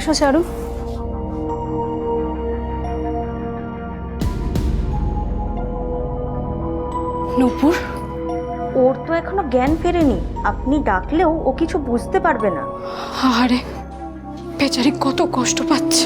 এসো চারু। নূপুর, ওর তো এখনো জ্ঞান ফেরেনি, আপনি ডাকলেও ও কিছু বুঝতে পারবে না। আরে বেচারি কত কষ্ট পাচ্ছে।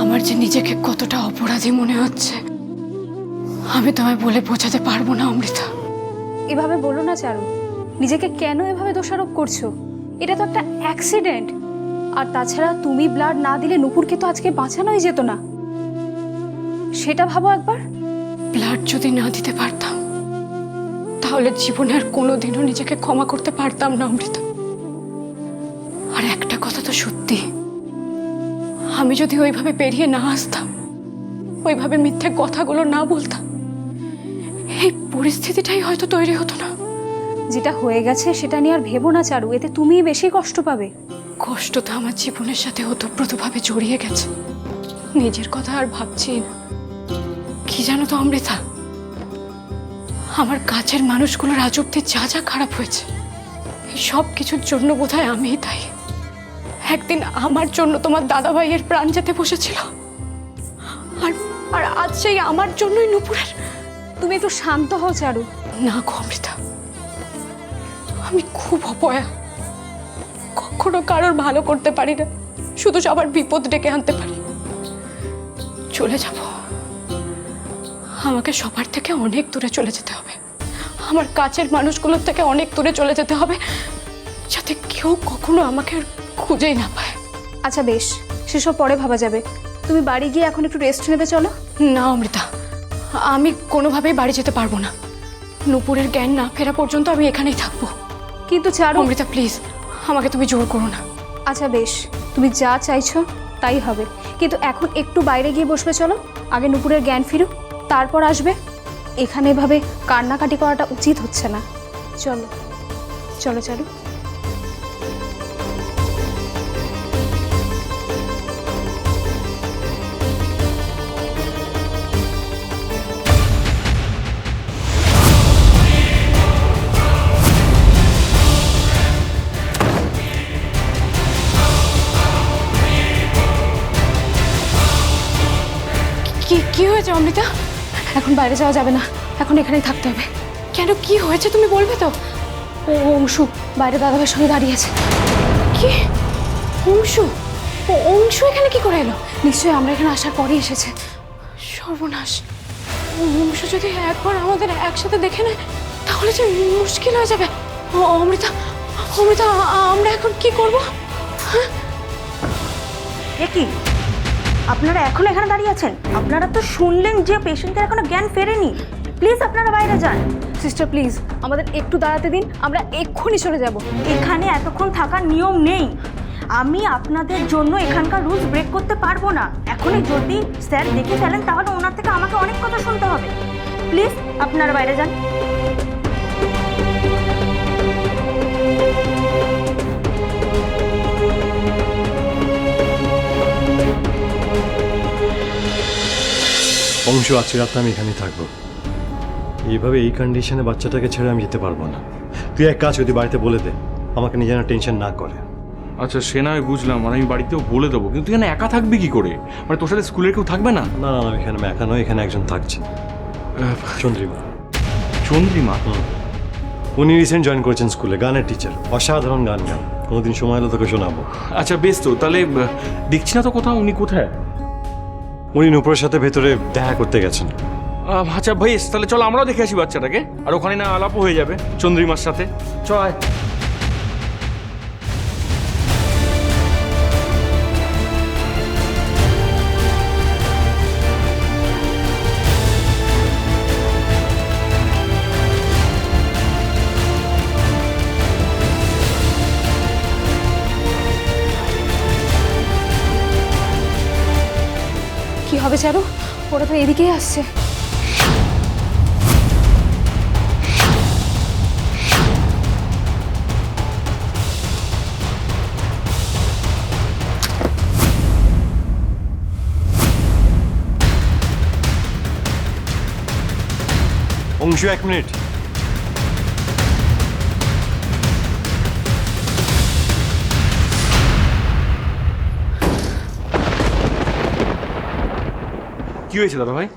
আমার যে নিজেকে কতটা অপরাধী মনে হচ্ছে আমি তোমায় বলে বোঝাতে পারবো না অমৃতা। এভাবে বলো না চারু, নিজেকে কেন এভাবে দোষারোপ করছো? এটা তো একটা অ্যাক্সিডেন্ট। আর তাছাড়া তুমি ব্লাড না দিলে নূপুরকে তো আজকে বাঁচানোই যেত না, সেটা ভাবো একবার। ব্লাড যদি না দিতে পারতাম তাহলে জীবনে আর কোনোদিনও নিজেকে ক্ষমা করতে পারতাম না অমৃতা। আর একটা কথা তো সত্যি, আমি যদি ওইভাবে পেরিয়ে না আসতাম, ওইভাবে মিথ্যে কথাগুলো না বলতাম, এই পরিস্থিতিটাই হয়তো তৈরি হতো না। যেটা হয়ে গেছে সেটা নিয়ে আর ভেবো না চারু, এতে তুমিই বেশি কষ্ট পাবে। কষ্ট তো আমার জীবনের সাথে ওতপ্রোতভাবে জড়িয়ে গেছে, নিজের কথা আর ভাবছি না। কি জানো তো অমৃতা, আমার কাছের মানুষগুলোর আজ অব্দি যা যা খারাপ হয়েছে এই সব কিছুর জন্য বোধহয় আমিই দায়ী। একদিন আমার জন্য তোমার দাদা ভাইয়ের প্রাণ যেতে বসেছিল, আর আর আজ সেই আমার জন্যই নূপুরের। তুমি একটু শান্ত হও চারু। না গো অমৃতা, আমি খুব অপয়া, কখনো কারোর ভালো করতে পারি না, শুধু সবার বিপদ ডেকে আনতে পারি। চলে যাব, আমাকে সবার থেকে অনেক দূরে চলে যেতে হবে, আমার কাছের মানুষগুলোর থেকে অনেক দূরে চলে যেতে হবে, যাতে কেউ কখনো আমাকে আর খুঁজেই না পায়। আচ্ছা বেশ, সেসব পরে ভাবা যাবে। তুমি বাড়ি গিয়ে এখন একটু রেস্ট নেবে, চলো। না অমৃতা, আমি কোনোভাবেই বাড়ি যেতে পারবো না। নূপুরের জ্ঞান না ফেরা পর্যন্ত আমি এখানেই থাকবো। কিন্তু চারু। অমৃতা প্লিজ, আমাকে তুমি জোর করো না। আচ্ছা বেশ, তুমি যা চাইছো তাই হবে, কিন্তু এখন একটু বাইরে গিয়ে বসবে, চলো। আগে নূপুরের জ্ঞান ফিরুক, তারপর আসবে। এখানে এভাবে কান্নাকাটি করাটা উচিত হচ্ছে না। চলো চলো চারু। কি কি হয়েছে অমৃতা? এখন বাইরে যাওয়া যাবে না, এখন এখানেই থাকতে হবে। কেন, কি হয়েছে তুমি বলবে তো? ও অংশু বাইরে দাদাভাইয়ের সঙ্গে দাঁড়িয়ে আছে। কি? অংশু? অংশু এখানে কি করে এলো? নিশ্চয়ই আমরা এখানে আসার পরেই এসেছে। সর্বনাশ, অংশু যদি একবার আমাদের একসাথে দেখে নেয় তাহলে যে মুশকিল হয়ে যাবে। অমৃতা, অমৃতা, আমরা এখন কি করব? এ কি, আপনারা এখন এখানে দাঁড়িয়ে আছেন? আপনারা তো শুনলেন যে পেশেন্টের এখনো জ্ঞান ফেরেনি। প্লিজ আপনারা বাইরে যান। সিস্টার প্লিজ, আমাদের একটু দাঁড়াতে দিন, আমরা এক্ষুনি চলে যাব। এখানে এতক্ষণ থাকার নিয়ম নেই। আমি আপনাদের জন্য এখানকার রুলস ব্রেক করতে পারবো না। এখনই যদি স্যার দেখে ফেলেন তাহলে ওনার থেকে আমাকে অনেক কথা শুনতে হবে। প্লিজ আপনারা বাইরে যান। অংশ, আজকে রাতে আমি এখানেই থাকবো। এইভাবে এই কন্ডিশনে বাচ্চাটাকে ছেড়ে আমি যেতে পারবো না। তুই এক কাজ, যদি বাড়িতে বলে দে, আমাকে নিয়ে যেন টেনশন না করে। আচ্ছা সে না হয় বুঝলাম, মানে আমি বাড়িতেও বলে দেবো, কিন্তু এখানে একা থাকবি কি করে? মানে তোর সাথে স্কুলের কেউ থাকবে না? না না না, এখানে আমি একা নয়, এখানে একজন থাকছে, চন্দ্রিমা। চন্দ্রিমা? উনি রিসেন্ট জয়েন করেছেন স্কুলে, গানের টিচার, অসাধারণ গান গান। কোনোদিন সময় হলে তোকে শোনাবো। আচ্ছা বেশ, তো তাহলে দেখছি না তো কোথাও, উনি কোথায়? উনি নূপুরের সাথে ভেতরে দেখা করতে গেছেন। আচ্ছা বেশ, তাহলে চল আমরাও দেখে আসি বাচ্চাটাকে, আর ওখানে না আলাপও হয়ে যাবে চন্দ্রিমার সাথে। চল। কি হবে চারু? ওরা তো এদিকেই আসছে। অংশু 1 মিনিট। কি হয়েছে দাদা ভাই?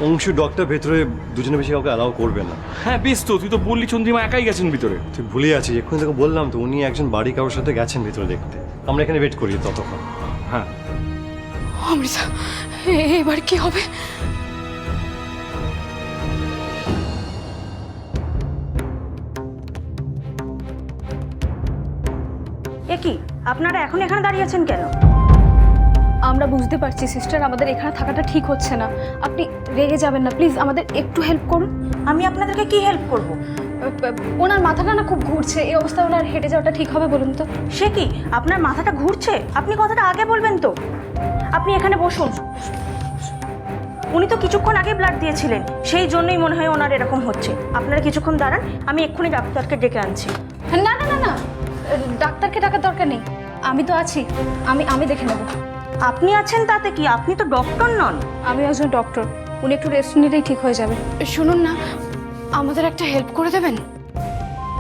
অংশু ডক্টর ভেতরে দুজনে বেশি কাউকে অ্যালাউ করবে না। হ্যাঁ বেশ তো, তুই তো বললি চন্দ্রিমা একাই গেছেন ভিতরে। তুই ভুলে আছিস, এক্ষুনি তোকে বললাম তো উনি একজন বাড়ি কারোর সাথে গেছেন ভিতরে দেখতে। আমরা এখানে ওয়েট করি ততক্ষণ। হ্যাঁ অমৃতা, এবার কি হবে? এ কি, আপনারা এখন এখানে দাঁড়িয়ে আছেন কেন? আমরা বুঝতে পারছি সিস্টার, আমাদের এখানে থাকাটা ঠিক হচ্ছে না। আপনি রেগে যাবেন না প্লিজ, আমাদের একটু হেল্প করুন। আমি আপনাদেরকে কি হেল্প করব? ওনার মাথাটা না খুব ঘুরছে, এই অবস্থায় ওনার হেঁটে যাওয়াটা ঠিক হবে বলুন তো? সে কি, আপনার মাথাটা ঘুরছে? আপনি কথাটা আগে বলবেন তো। আপনি এখানে বসুন। উনি তো কিছুক্ষণ আগে ব্লাড দিয়েছিলেন, সেই জন্যই মনে হয় ওনার এরকম হচ্ছে। আপনারা কিছুক্ষণ দাঁড়ান, আমি এক্ষুনি ডাক্তারকে ডেকে আনছি। না না না না, ডাক্তারকে ডাকার দরকার নেই, আমি তো আছি, আমি দেখে নেব। আপনি আছেন তাতে কি? আপনি তো ডক্টর নন। আমি একজন ডক্টর, উনি একটু রেস্ট নিলেই ঠিক হয়ে যাবে। শুনুন না, আমাদের একটা হেল্প করে দেবেন?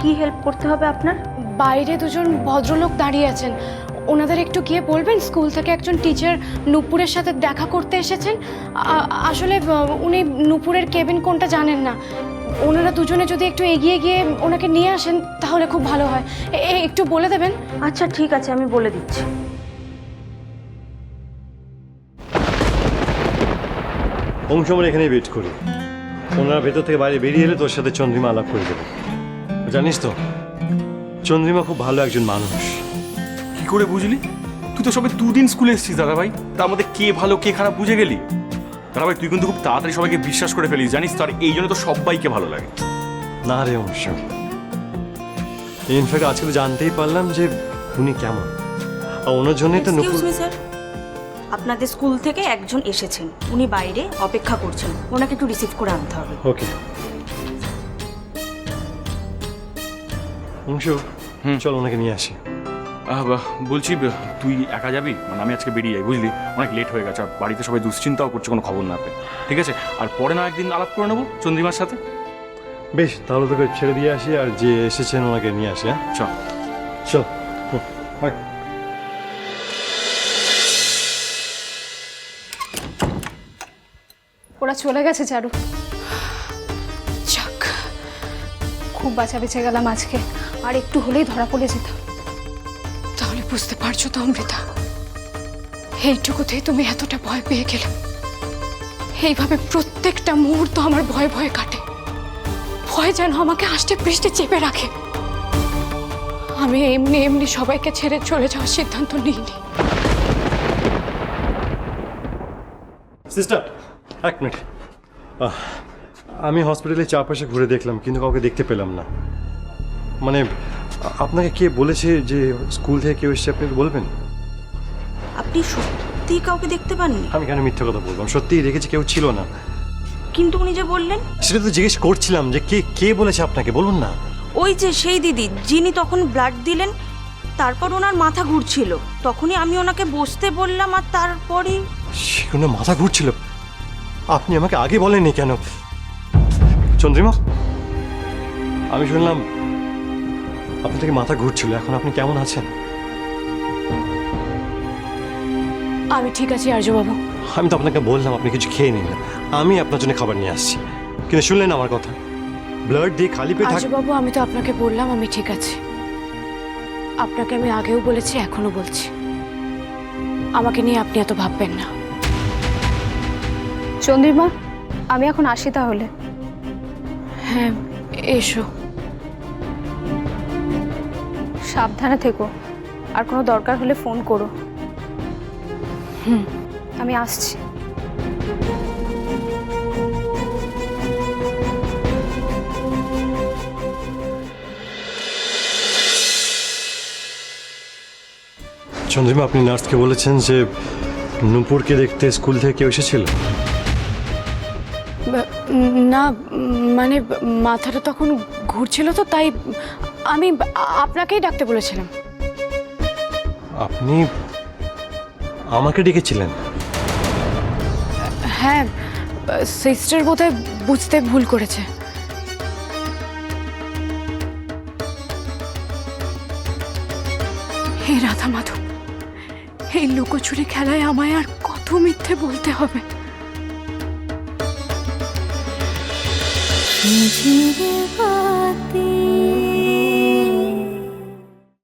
কি হেল্প করতে হবে আপনার? বাইরে দুজন ভদ্রলোক দাঁড়িয়ে আছেন, ওনাদের একটু গিয়ে বলবেন স্কুল থেকে একজন টিচার নূপুরের সাথে দেখা করতে এসেছেন। আসলে উনি নূপুরের কেবিন কোনটা জানেন না। ওনারা দুজনে যদি একটু এগিয়ে গিয়ে ওনাকে নিয়ে আসেন তাহলে খুব ভালো হয়। একটু বলে দেবেন? আচ্ছা ঠিক আছে, আমি বলে দিচ্ছি। অংশ আমরা এখানেই ওয়েট করি। ওনারা ভেতর থেকে বাইরে বেরিয়ে এলে তোর সাথে চন্দ্রিমা আলাপ করে দেবো। জানিস তো চন্দ্রিমা খুব ভালো একজন মানুষ। কি করে বুঝলি? তুই তো সবে 2 দিন স্কুলে এসেছিস দাদা ভাই, তার মধ্যে কে ভালো কে খারাপ বুঝে গেলি? দাদা ভাই তুই কিন্তু খুব তাড়াতাড়ি সবাইকে বিশ্বাস করে ফেলিস জানিস তো, আর এই জন্য তো সবাইকে ভালো লাগে। না রে অংশ, ইনফ্যাক্ট আজকে তো জানতেই পারলাম যে উনি কেমন, আর ওনার জন্যই তো নূপুর। এক্সকিউজ মি স্যার, আপনাদের স্কুল থেকে একজন এসেছেন, উনি বাইরে অপেক্ষা করছেন, ওনাকে একটু রিসিভ করে আনতে হবে। ওকে অংশ, চল ওনাকে নিয়ে আসি। বলছি তুই একা যাবি? মানে আমি আজকে বেরিয়ে যাই বুঝলি, অনেক লেট হয়ে গেছে, আর বাড়িতে সবাই দুশ্চিন্তাও করছে কোনো খবর না পেয়ে। ঠিক আছে, আর পরে না একদিন আলাপ করে নেবো চন্দ্রিমার সাথে। বেশ, তাহলে তোকে ছেড়ে দিয়ে আসি, আর যে এসেছেন ওনাকে নিয়ে আসি। হ্যাঁ চল চল। বাই। ওরা চলে গেছে চারু, যাক, খুব বাঁচা বেঁচে গেলাম আজকে, আর একটু হলেই ধরা পড়ে যেতাম। তাহলে বুঝতে পারছো তো অমৃতা, এইটুকুতেই তুমি এতটা ভয় পেয়ে গেলে। এইভাবে প্রত্যেকটা মুহূর্ত আমার ভয়ে ভয়ে কাটে, ভয় যেন আমাকে আষ্টে পৃষ্ঠে চেপে রাখে। আমি এমনি এমনি সবাইকে ছেড়ে চলে যাওয়ার সিদ্ধান্ত নিইনি। Sister 1 minute. আমি হসপিটালে চারপাশে ঘুরে দেখলাম কিন্তু কাউকে দেখতে পেলাম না। মানে আপনাকে কে বলেছে যে স্কুল থেকে কেউ এসেছে, আপনি একটু বলবেন? আপনি সত্যি কাউকে দেখতে পাননি? আমি কেন মিথ্যে কথা বললাম, সত্যিই দেখেছি কেউ ছিল না। কিন্তু উনি যে বললেন। সেটা তো জিজ্ঞেস করছিলাম যে কে কে বলেছে আপনাকে, বলুন না। ওই যে সেই দিদি যিনি তখন ব্লাড দিলেন, তারপর ওনার মাথা ঘুরছিল, তখনই আমি ওনাকে বসতে বললাম, আর তারপরই। সেখানে মাথা ঘুরছিল? আপনি আমাকে আগে বলেননি কেন? চন্দ্রিমা, আমি শুনলাম আপনার থেকে মাথা ঘুরছিল, এখন আপনি কেমন আছেন? আমি ঠিক আছি আর্যবাবু। আমি তো আপনাকে বললাম আপনি কিছু খেয়ে নিন, আমি আপনার জন্য খাবার নিয়ে আসছি, কিন্তু শুনলেন আমার কথা? ব্লাড দিয়ে খালি পেট আর্যবাবু, আমি তো আপনাকে বললাম আমি ঠিক আছি। আপনাকে আমি আগেও বলেছি, এখনো বলছি, আমাকে নিয়ে আপনি এত ভাববেন না। চন্দ্রিমা, আমি এখন আসি তাহলে। হ্যাঁ এসো। সাবধানে থেকো, আর কোনো দরকার হলে ফোন করো। আমি আসছি। চন্দ্রিমা, আপনি নার্সকে বলেছেন যে নূপুরকে দেখতে স্কুল থেকে কেউ এসেছিল? না, মানে মাথাটা তখন ঘুরছিল তো, তাই আমি আপনাকেই ডাকতে বলেছিলাম। আপনি আমাকে ডেকেছিলেন? হ্যাঁ, সিস্টার বোধহয় বুঝতে ভুল করেছে। হে রাধা মাধব, এই লুকোচুরি খেলায় আমায় আর কত মিথ্যে বলতে হবে? ঝিরে বাতি